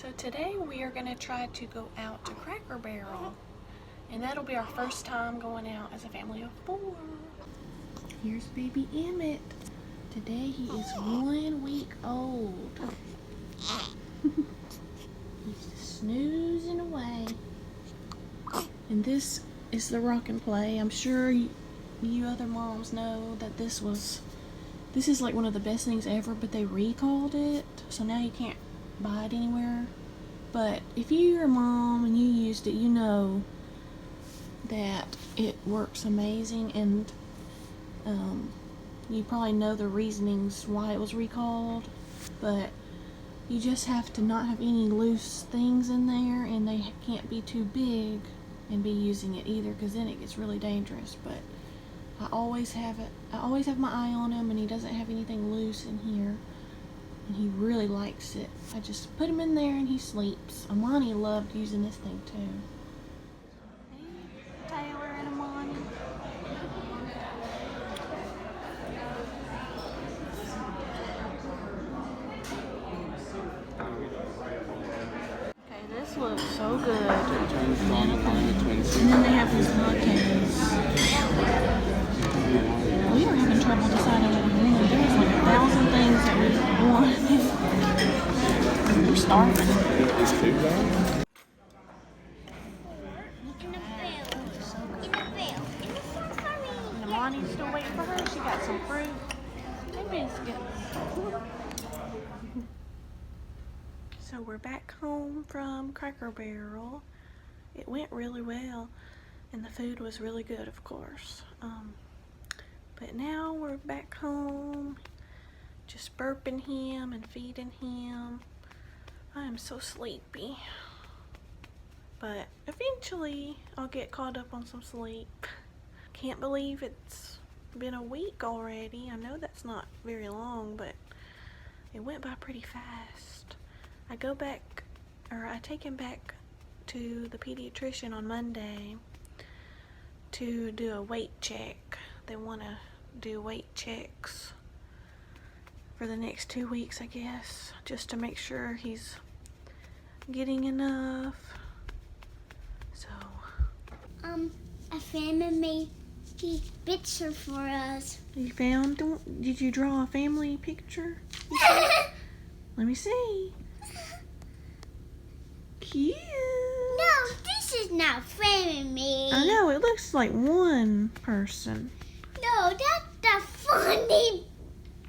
So today we are going to try to go out to Cracker Barrel, and that'll be our first time going out as a family of 4. Here's baby Emmett. Today he is 1 week old. He's just snoozing away. And this is the rock and play. I'm sure you other moms know that this is like one of the best things ever, but they recalled it, so now you can't buy it anywhere. But if you're a mom and you used it, you know that it works amazing, and you probably know the reasonings why it was recalled, but you just have to not have any loose things in there, and they can't be too big and be using it either, because then it gets really dangerous. But I always have my eye on him, and he doesn't have anything loose in here, and he really likes it. I just put him in there and he sleeps. Amani loved using this thing too. Hey, Taylor and Amani. Okay, this looks so good. And then they have these lattes. We were having trouble deciding what we wanted. There was like 1,000 things that we wanted. We're starving. And Amani's still waiting for her. She got some fruit and biscuits. So we're back home from Cracker Barrel. It went really well, and the food was really good, of course. But now we're back home, just burping him and feeding him. I am so sleepy, but eventually I'll get caught up on some sleep. Can't believe it's been a week already. I know that's not very long, but it went by pretty fast. I take him back to the pediatrician on Monday to do a weight check. They want to do weight checks for the next 2 weeks, I guess, just to make sure he's getting enough. So a family made a picture for us. You found? Did you draw a family picture? Let me see. Cute. No, this is not family. I know, it looks like one person. No, that's the funny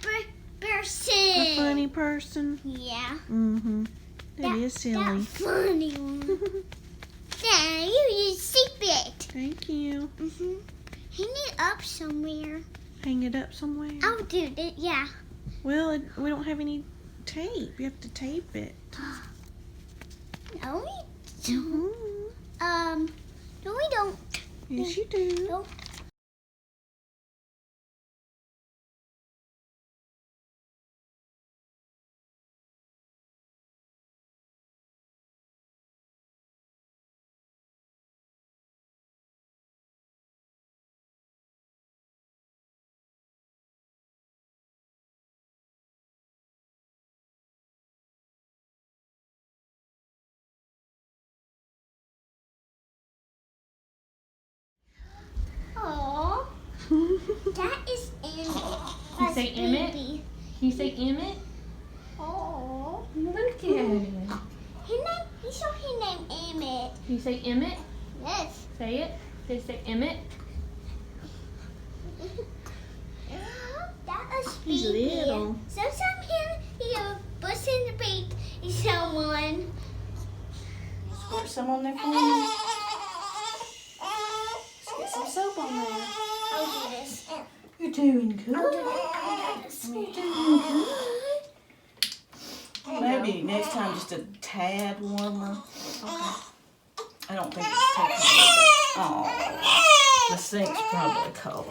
person. A funny person? Yeah. Mm-hmm. That is silly. That funny one. Then you zip it. Thank you. Mm-hmm. Hang it up somewhere. Hang it up somewhere? I'll do that, yeah. Well, we don't have any tape. You have to tape it. No, we don't. Mm-hmm. No, we don't. Yes, you do. No. Aww. That is Emmett. You say Emmett? Baby. You say Emmett? Aww. Look at him. He saw his name Emmett. You say Emmett? Yes. Say it. Say Emmett. That is He's baby. little. Sometimes he'll bust in the beak in someone. Squirt some on there for me. Let's get some soap on there. I'll do this. You're doing good. I'll do this. You're doing good. Maybe next time just a tad warmer. Okay. I don't think it's too cold. Oh, the sink's probably cold.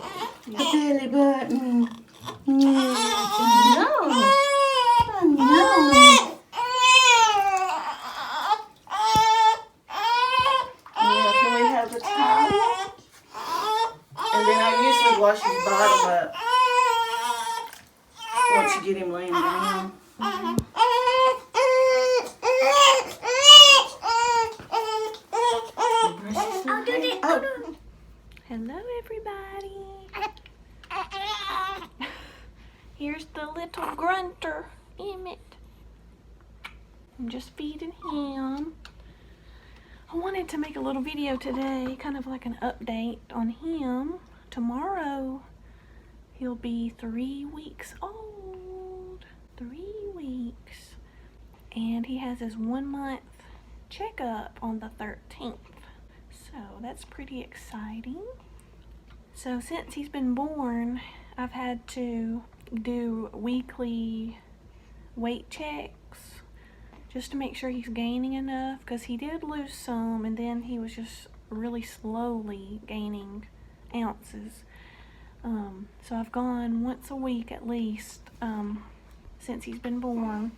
The belly button. No. No. Yeah, can we have the towel? And then I usually wash his bottom up once you get him laying down. I'm just feeding him. I wanted to make a little video today, kind of like an update on him. Tomorrow, he'll be 3 weeks old. 3 weeks. And he has his 1 month checkup on the 13th. So that's pretty exciting. So since he's been born, I've had to do weekly weight checks just to make sure he's gaining enough, because he did lose some and then he was just really slowly gaining ounces. So I've gone once a week at least since he's been born,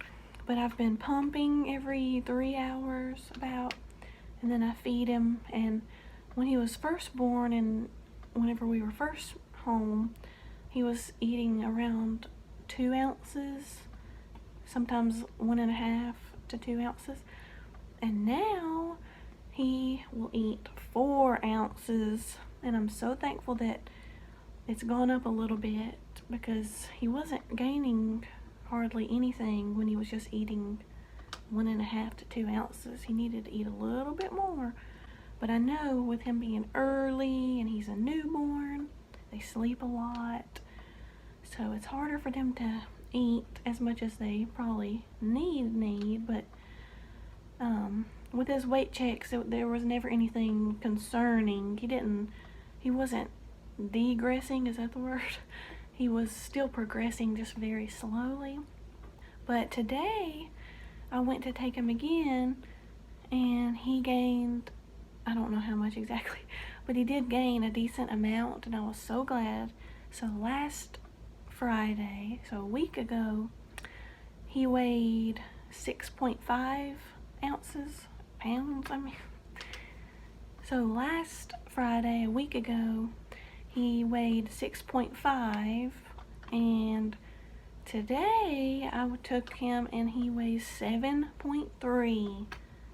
but I've been pumping every 3 hours about, and then I feed him. And when he was first born and whenever we were first home, he was eating around 2 ounces, sometimes 1.5 to 2 ounces, and now he will eat 4 ounces, and I'm so thankful that it's gone up a little bit, because he wasn't gaining hardly anything when he was just eating 1.5 to 2 ounces. He needed to eat a little bit more, but I know with him being early and he's a newborn, they sleep a lot, so it's harder for them to eat as much as they probably need. But with his weight checks, there was never anything concerning. He wasn't degressing, is that the word? He was still progressing, just very slowly. But today I went to take him again and he gained, I don't know how much exactly, but he did gain a decent amount, and I was so glad. So last Friday, so a week ago, he weighed 6.5 pounds, I mean. So last Friday, a week ago, he weighed 6.5, and today I took him and he weighs 7.3,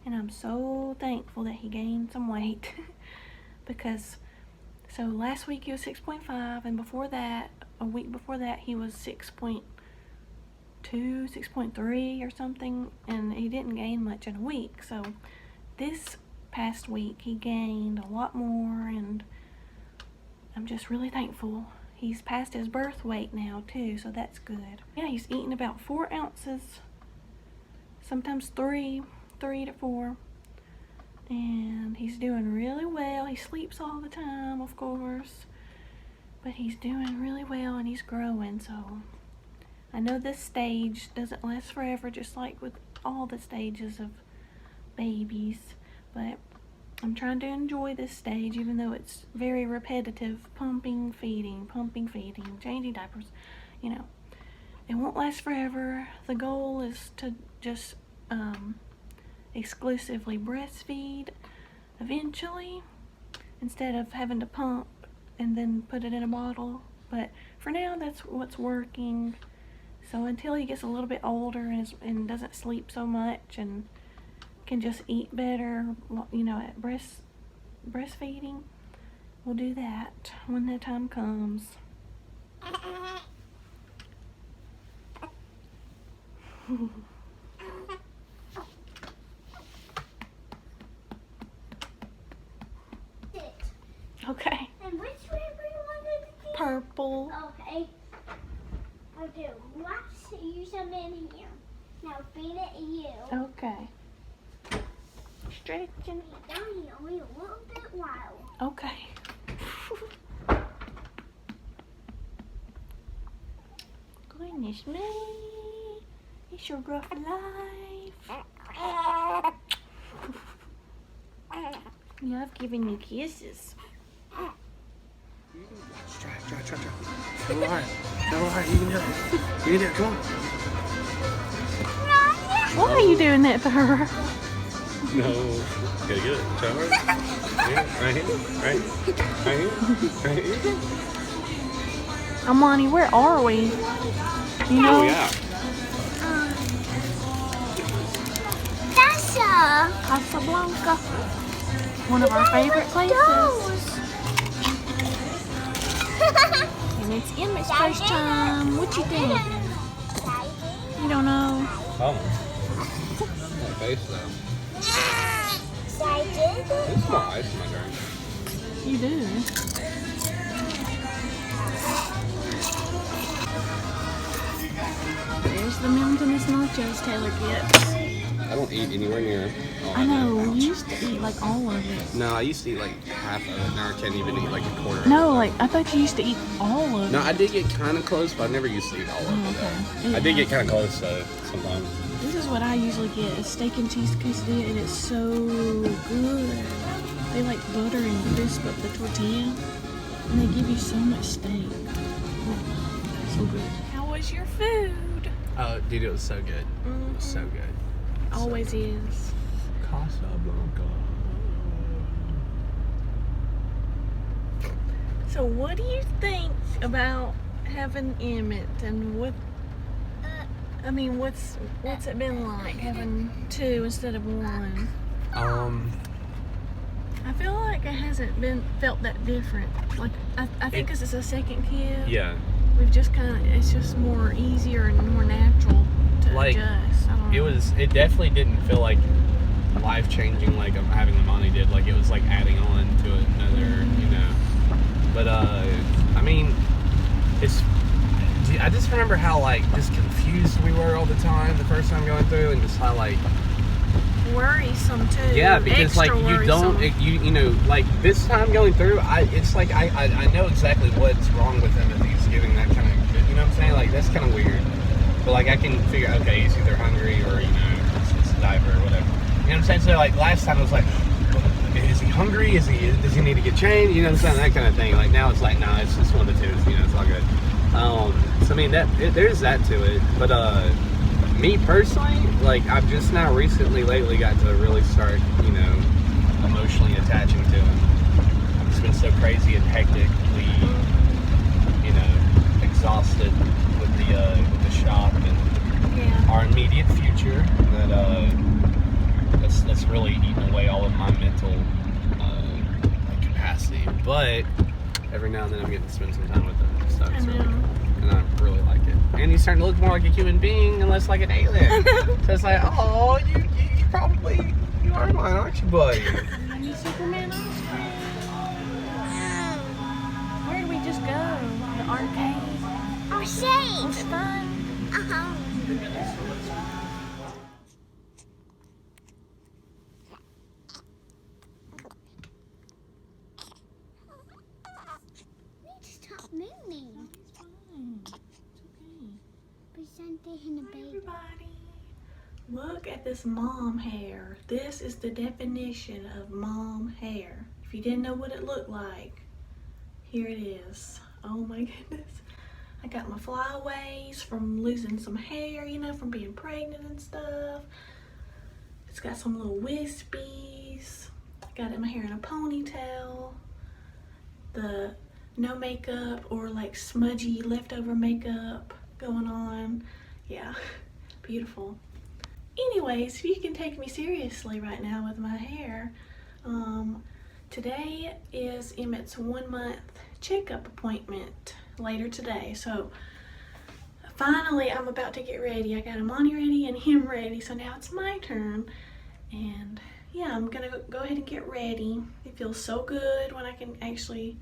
and I'm so thankful that he gained some weight because so last week he was 6.5, and before that, a week before that, he was 6.2, 6.3 or something, and he didn't gain much in a week. So this past week he gained a lot more, and I'm just really thankful. He's past his birth weight now too, so that's good. Yeah, he's eating about 4 ounces, sometimes 3 to 4, and he's doing really well. He sleeps all the time, of course, but he's doing really well and he's growing. So I know this stage doesn't last forever, just like with all the stages of babies, but I'm trying to enjoy this stage, even though it's very repetitive. Pumping, feeding, changing diapers, you know. It won't last forever. The goal is to just exclusively breastfeed eventually, instead of having to pump and then put it in a bottle. But for now, that's what's working. So until he gets a little bit older and doesn't sleep so much and can just eat better, you know, at breastfeeding, we'll do that when the time comes. Okay. And which flavor you wanted to do? Purple. Okay. Okay, let's use them in here. Now feed it you. Okay. Stretching. Down only a little bit wild. Okay. Goodness me. It's your rough life. Yeah, I've given you kisses. Try. Go hard. You can do it. You can do it. Come on. Why are you doing that to her? No. Gotta get it. Try hard. Yeah, right here. Right here. Amani, where are we? You know, Oh, yeah. That's Casablanca. One of our favorite places. And it's Emmett's first time. What you think? You don't know? Oh. That face though. Excited? There's more ice in my drink. You do. There's the mountainous nachos Taylor gets. I don't eat anywhere near all I of know, it. you used to eat like all of it. No, I used to eat like half of it. Now I can't even eat like a quarter of it. No, like I thought you used to eat all of No, it. I did get kind of close, but I never used to eat all of it. okay. Though. I did get kind of close though, sometimes. This is what I usually get, a steak and cheese quesadilla, and it's so good. They like butter and crisp up the tortilla, and they give you so much steak. Oh, so good. How was your food? Oh, dude, it was so good. It was so good. Always is. Casablanca. So what do you think about having Emmett, and what? I mean, what's it been like having two instead of one? I feel like it hasn't felt that different. Like I think because it's a second kid, Yeah. we've just it's just more easier and more natural to Like, adjust. I don't know. It definitely didn't feel like life changing like having Amani did. Like it was like adding on to it another, you know. But I mean, I just remember how like just confused we were all the time the first time going through, and just how like worrisome too. yeah, because like Extra you don't worrisome. you know like this time going through, it's like I know exactly what's wrong with him if he's giving that kind of, you know what I'm saying, like that's kind of weird, but like I can figure, okay, he's either hungry or, you know, it's a diaper or whatever, you know what I'm saying. So like last time it was like, is he hungry, does he need to get changed, you know what I'm saying, that kind of thing. Like now it's like, no, it's just one of the two, you know, it's all good. So I mean there's that to it, but me personally, like I've just now recently lately got to really start, you know, emotionally attaching to him. It's been so crazy and hectically, you know, exhausted with the shop and our immediate future that that's really eaten away all of my mental capacity. But every now and then I'm getting to spend some time with him and stuff. I So, know. and I really like it. And he's starting to look more like a human being and less like an alien. So it's like, oh, you are mine, aren't you, buddy? You Superman ice cream. Where did we just go? The arcade. Oh, Was shame. it fun? Uh-huh. Stop moving. It's fine. It's okay. Put something in the Hi, baby. everybody. Look at this mom hair. This is the definition of mom hair. If you didn't know what it looked like, here it is. Oh my goodness. I got my flyaways from losing some hair, you know, from being pregnant and stuff. It's got some little wispies. Got my hair in a ponytail. The no makeup or like smudgy leftover makeup going on. Yeah, beautiful. Anyways, if you can take me seriously right now with my hair, today is Emmett's 1 month checkup appointment later today. So finally I'm about to get ready. I got Amani ready and him ready, so now it's my turn. And yeah, I'm gonna go ahead and get ready. It feels so good when I can actually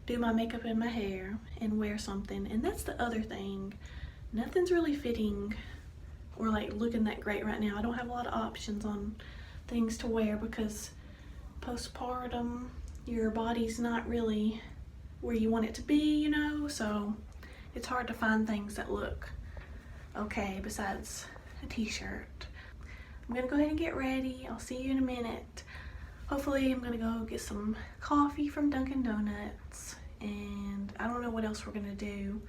do my makeup and my hair and wear something. And that's the other thing. Nothing's really fitting or like looking that great right now. I don't have a lot of options on things to wear because postpartum, your body's not really where you want it to be, you know, so it's hard to find things that look okay besides a t-shirt. I'm gonna go ahead and get ready. I'll see you in a minute. Hopefully I'm gonna go get some coffee from Dunkin' Donuts, and I don't know what else we're gonna do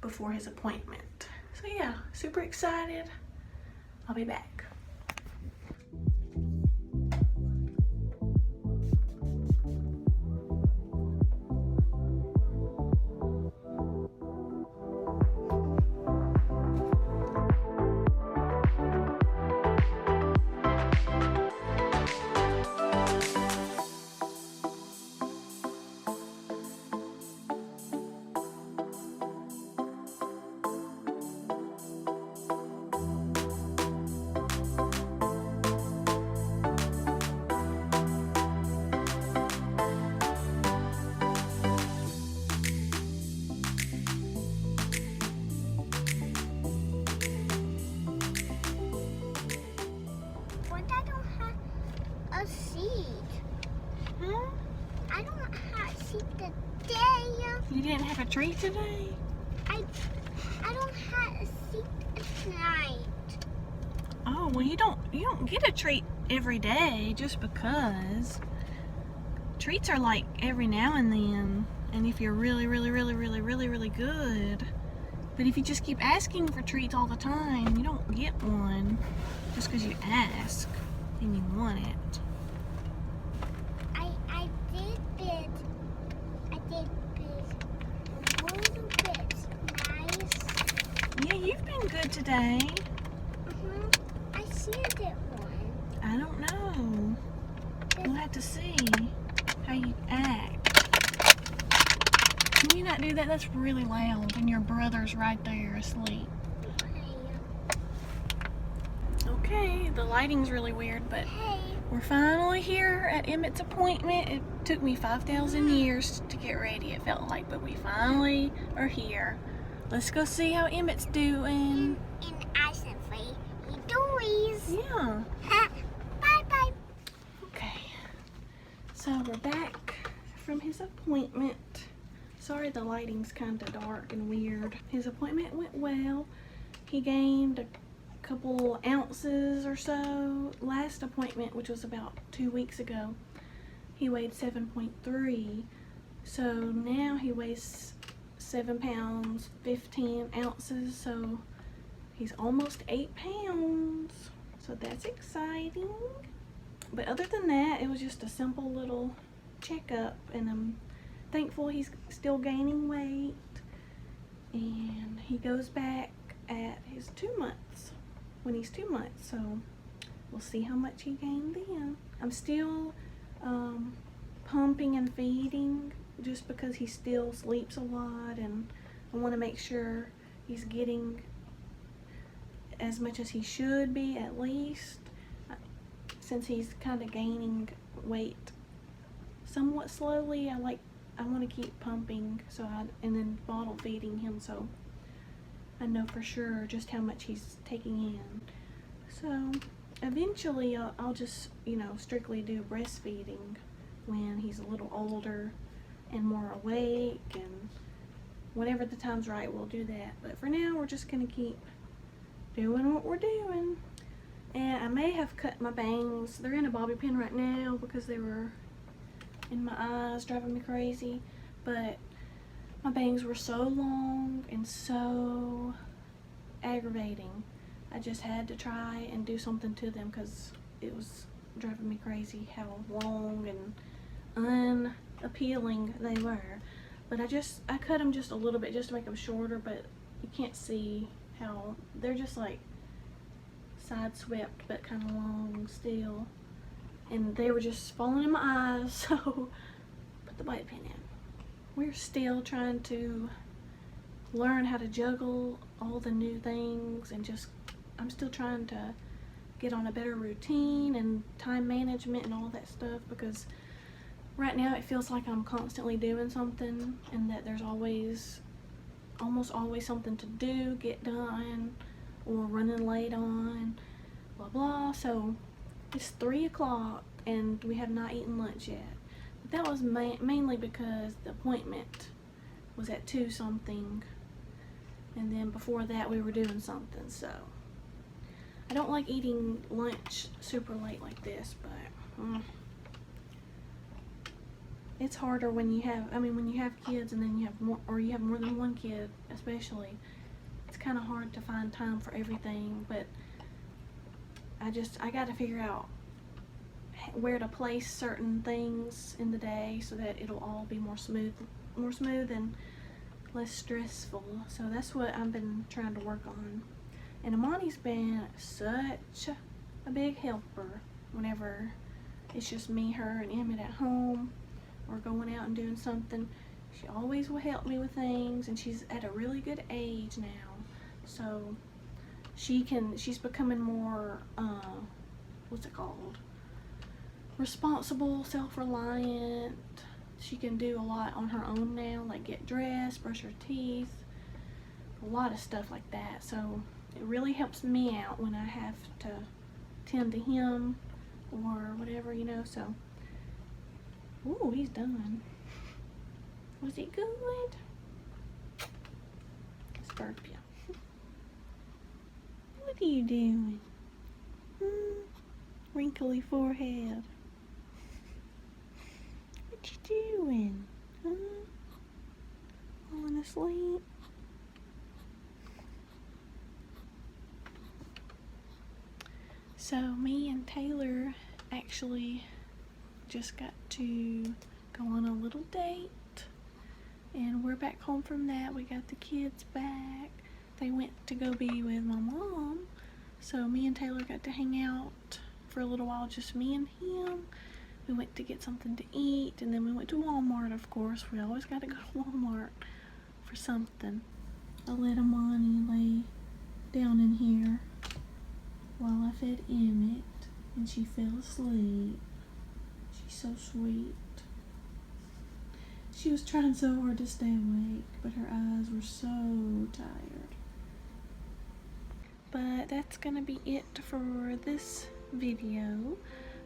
before his appointment. So yeah, super excited. I'll be back. a seat. Hmm? I don't have a seat today. You didn't have a treat today? I don't have a seat tonight. Oh, well, you don't get a treat every day just because. Treats are like every now and then, and if you're really good. But if you just keep asking for treats all the time, you don't get one just because you ask and you want it. I did bit a little bit nice. Yeah, you've been good today. I see it one. I don't know. We'll have to see how you act. Can you not do that? That's really loud, and your brother's right there asleep. Okay, the lighting's really weird, but Hey, we're finally here at Emmett's appointment. It took me 5,000 years to get ready, it felt like, but we finally are here. Let's go see how Emmett's doing. and I said he does. Yeah. Bye bye. Okay, so we're back from his appointment. Sorry the lighting's kind of dark and weird. His appointment went well. He gained a couple ounces or so. Last appointment, which was about 2 weeks ago, he weighed 7.3. So now he weighs 7 pounds, 15 ounces. So he's almost 8 pounds. So that's exciting. But other than that, it was just a simple little checkup, and I'm thankful he's still gaining weight. And he goes back at his 2 months, when he's 2 months, so we'll see how much he gained then. I'm still pumping and feeding just because he still sleeps a lot, and I want to make sure he's getting as much as he should be, at least, since he's kind of gaining weight somewhat slowly. I want to keep pumping, and then bottle feeding him, so I know for sure just how much he's taking in. So eventually I'll just, strictly do breastfeeding when he's a little older and more awake, and whenever the time's right, we'll do that. But for now, we're just gonna keep doing what we're doing. And I may have cut my bangs. They're in a bobby pin right now because they were in my eyes, driving me crazy. But my bangs were so long and so aggravating. I just had to try and do something to them because it was driving me crazy how long and unappealing they were. But I cut them just a little bit just to make them shorter, but you can't see how they're just like side swept but kind of long still. And they were just falling in my eyes, so put the bobby pin in. We're still trying to learn how to juggle all the new things, and I'm still trying to get on a better routine and time management and all that stuff, because right now it feels like I'm constantly doing something and that there's almost always something to do, get done, or running late on, blah blah. So it's 3 o'clock and we have not eaten lunch yet. But that was mainly because the appointment was at 2 something, and then before that we were doing something. So I don't like eating lunch super late like this, but it's harder when you have kids, and then you have more than one kid especially. It's kind of hard to find time for everything, but I got to figure out where to place certain things in the day so that it'll all be more smooth and less stressful. So that's what I've been trying to work on. And Amani's been such a big helper whenever it's just me, her, and Emmett at home, or going out and doing something. She always will help me with things, and she's at a really good age now, so she's becoming more responsible, self-reliant. She can do a lot on her own now, like get dressed, brush her teeth, a lot of stuff like that. So it really helps me out when I have to tend to him or whatever, you know, so. Ooh, he's done. Was it good? Let's burp you. What are you doing? Wrinkly forehead. What you doing? Falling asleep? So me and Taylor actually just got to go on a little date, and we're back home from that. We got the kids back. They went to go be with my mom, so me and Taylor got to hang out for a little while, just me and him. We went to get something to eat, and then we went to Walmart, of course. We always got to go to Walmart for something. I let Amani lay down in here while I fed Emmett, and she fell asleep. She's so sweet. She was trying so hard to stay awake, but her eyes were so tired. But that's gonna be it for this video.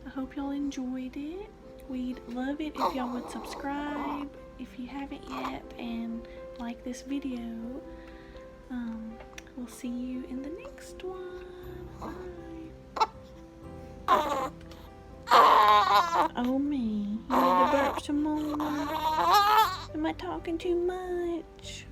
I hope y'all enjoyed it. We'd love it if y'all would subscribe if you haven't yet, and like this video. We'll see you in the next one. Bye. Oh me, you need to burp some more? Am I talking too much?